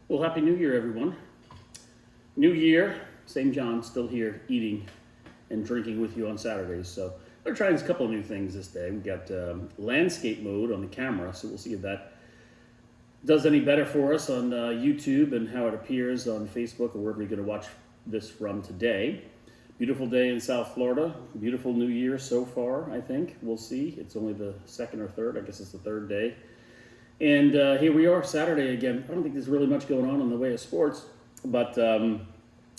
Well, Happy New Year, everyone. New Year, St. John still here eating and drinking with you on Saturdays. So we're trying a couple of new things this day. We got landscape mode on the camera, so we'll see if that does any better for us on YouTube and how it appears on Facebook or wherever you're going to watch this from today. Beautiful day in South Florida. Beautiful New Year so far, I think. We'll see. It's only the second or third. I guess it's the third day. And here we are, Saturday again. I don't think there's really much going on in the way of sports, but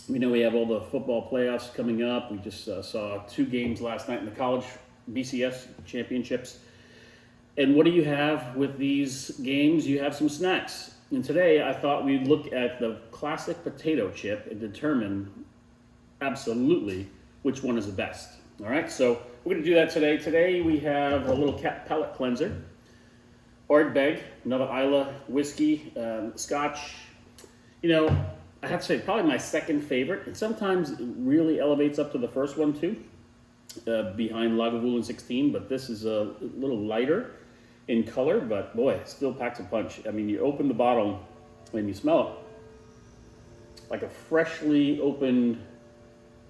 we know we have all the football playoffs coming up. We just saw 2 games last night in the college BCS championships. And what do you have with these games? You have some snacks. And today I thought we'd look at the classic potato chip and determine absolutely which one is the best. All right, so we're going to do that today. Today we have a little palate cleanser. Ardbeg, another Isla whiskey, Scotch. You know, I have to say, probably my second favorite. And sometimes it really elevates up to the first one too, behind Lagavulin 16. But this is a little lighter in color, but boy, it still packs a punch. I mean, you open the bottle and you smell it like a freshly opened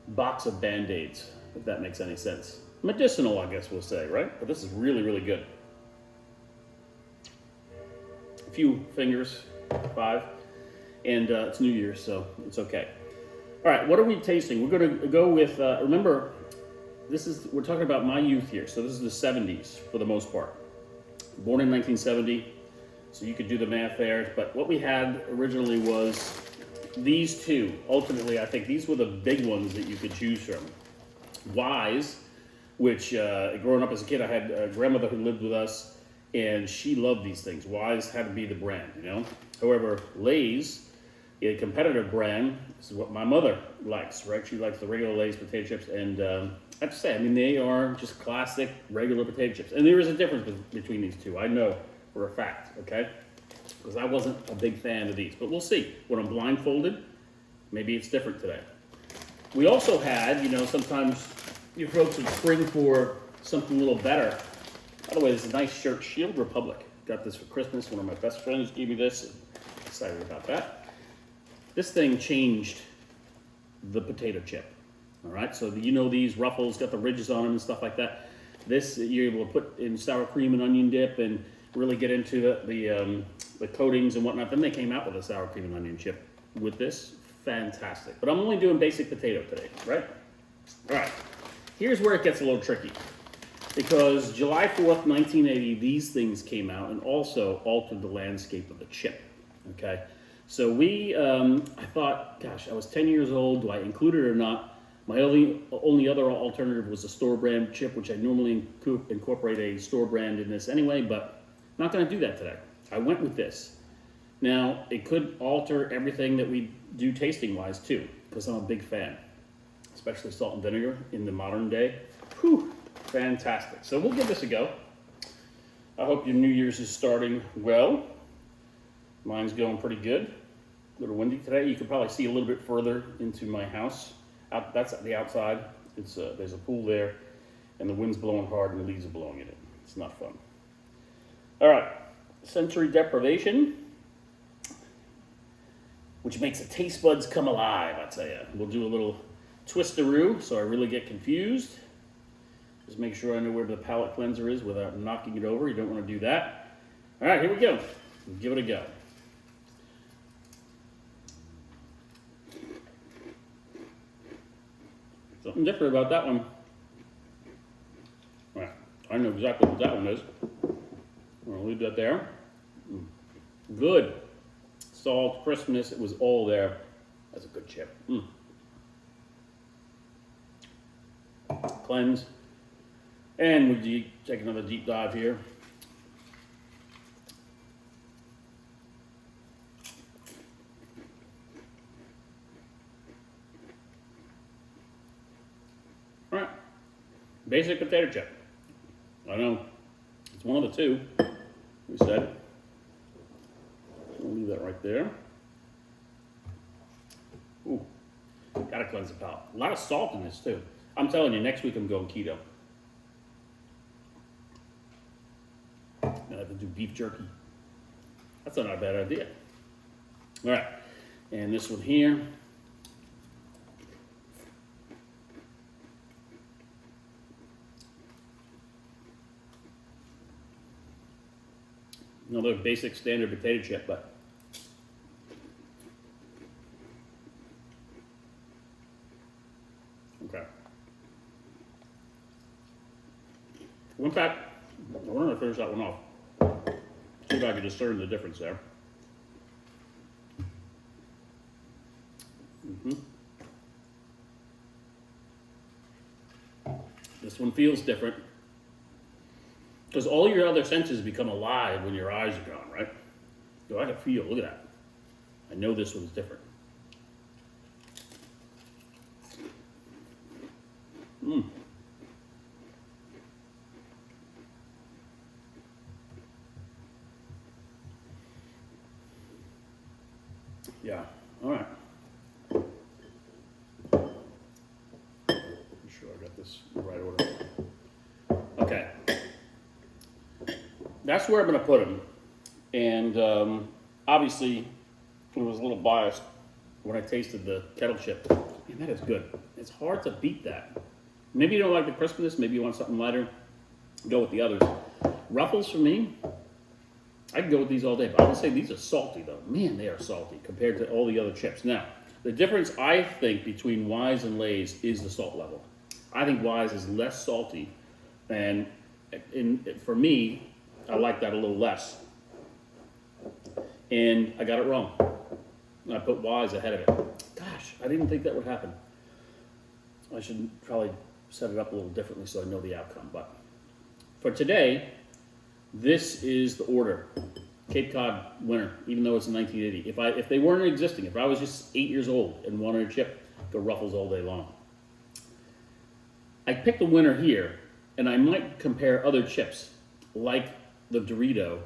box of Band-Aids, if that makes any sense. Medicinal, I guess we'll say, right? But this is really, really good. Few fingers, 5, and it's New Year's, so it's okay. All right, what are we tasting? We're going to go with, remember, we're talking about my youth here, so this is the 70s for the most part. Born in 1970, so you could do the math there, but what we had originally was these two. Ultimately, I think these were the big ones that you could choose from. Wise, which growing up as a kid, I had a grandmother who lived with us, and she loved these things. Wise had to be the brand, you know. However, Lay's, a competitive brand, this is what my mother likes, right? She likes the regular Lay's potato chips, and I have to say, I mean, they are just classic regular potato chips. And there is a difference between these two, I know for a fact, okay? Because I wasn't a big fan of these, but we'll see. When I'm blindfolded, maybe it's different today. We also had, you know, sometimes you folks would spring for something a little better. By the way, this is a nice shirt, Shield Republic. Got this for Christmas. One of my best friends gave me this. And excited about that. This thing changed the potato chip. All right, so you know these ruffles, got the ridges on them and stuff like that. This, you're able to put in sour cream and onion dip and really get into the coatings and whatnot. Then they came out with a sour cream and onion chip with this. Fantastic. But I'm only doing basic potato today, right? All right, here's where it gets a little tricky. Because July 4th, 1980, these things came out and also altered the landscape of the chip, okay? So I thought, gosh, I was 10 years old, do I include it or not? My only other alternative was a store brand chip, which I normally incorporate a store brand in this anyway, but I'm not gonna do that today. I went with this. Now, it could alter everything that we do tasting-wise too, because I'm a big fan, especially salt and vinegar in the modern day. Whew. Fantastic. So we'll give this a go. I hope your New Year's is starting well. Mine's going pretty good. A little windy today. You can probably see a little bit further into my house. That's the outside. There's a pool there, and the wind's blowing hard and the leaves are blowing in it. It's not fun. All right. Sensory deprivation, which makes the taste buds come alive, I tell you. We'll do a little twisteroo so I really get confused. Just make sure I know where the palate cleanser is without knocking it over. You don't want to do that. All right, here we go. Give it a go. Something different about that one. All right, I know exactly what that one is. I'm going to leave that there. Good. Salt, crispness, it was all there. That's a good chip. Cleanse. And we take another deep dive here. All right, basic potato chip. I know it's one of the two we said. We'll leave that right there. Ooh, gotta cleanse the palate. A lot of salt in this too. I'm telling you, next week I'm going keto. I have to do beef jerky. That's not a bad idea. All right, and this one here. Another basic standard potato chip, but okay. In fact, I wanted to finish that one off. See if I can discern the difference there. This one feels different because all your other senses become alive when your eyes are gone, right? So I can feel, look at that. I know this one's different. Yeah, all right. Make sure I got this in the right order. Okay. That's where I'm going to put them. And obviously, it was a little biased when I tasted the kettle chip. Man, that is good. It's hard to beat that. Maybe you don't like the crispness. Maybe you want something lighter. Go with the others. Ruffles for me, I can go with these all day. But I would say these are salty, though. Man, they are salty compared to all the other chips. Now, the difference, I think, between Wise and Lay's is the salt level. I think Wise is less salty. And for me, I like that a little less. And I got it wrong. I put Wise ahead of it. Gosh, I didn't think that would happen. I should probably set it up a little differently so I know the outcome. But for today, this is the order. Cape Cod winner, even though it's in 1980. If they weren't existing, if I was just 8 years old and wanted a chip, go Ruffles all day long. I picked the winner here, and I might compare other chips like the Dorito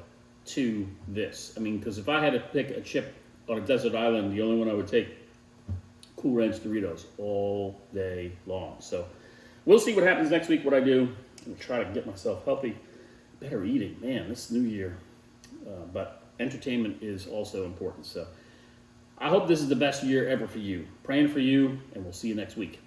to this. I mean, because if I had to pick a chip on a desert island, the only one I would take, Cool Ranch Doritos all day long. So we'll see what happens next week, what I do. I'll try to get myself healthy. Better eating, man, this new year. But entertainment is also important. So I hope this is the best year ever for you. Praying for you, and we'll see you next week.